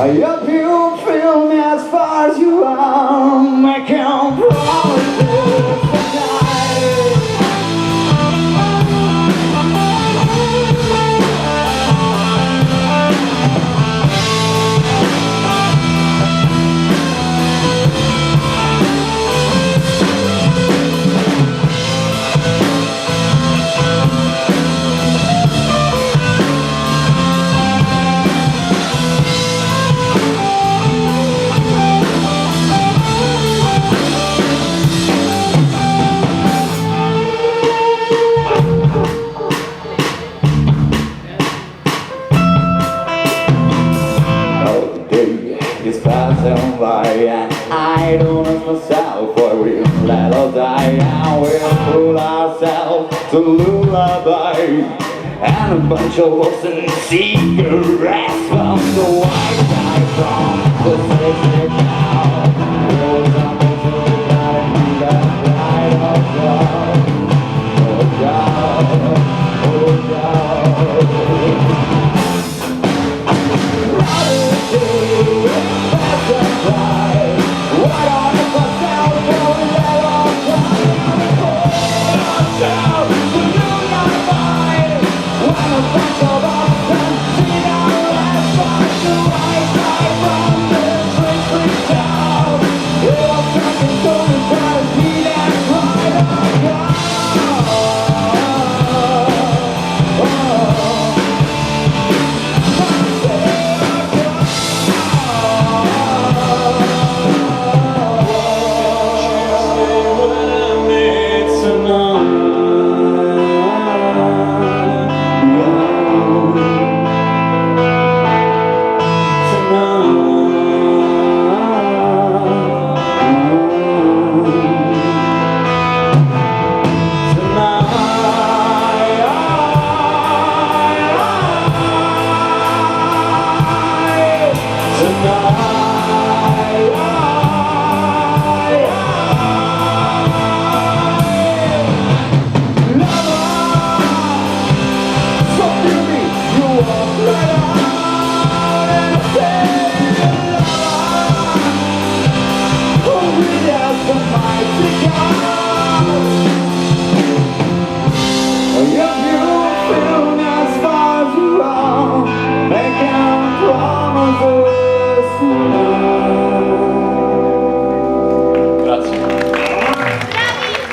I hope you feel me as far as you are. I can't promise you tonight. It's passing by and I don't ask myself why we'll let us die, and we'll fool ourselves to lullaby and a bunch of wolves and cigarettes from the white guy from the city town. We'll tumble to the ground and that light of love. Oh God, oh God. Why We just a mighty God.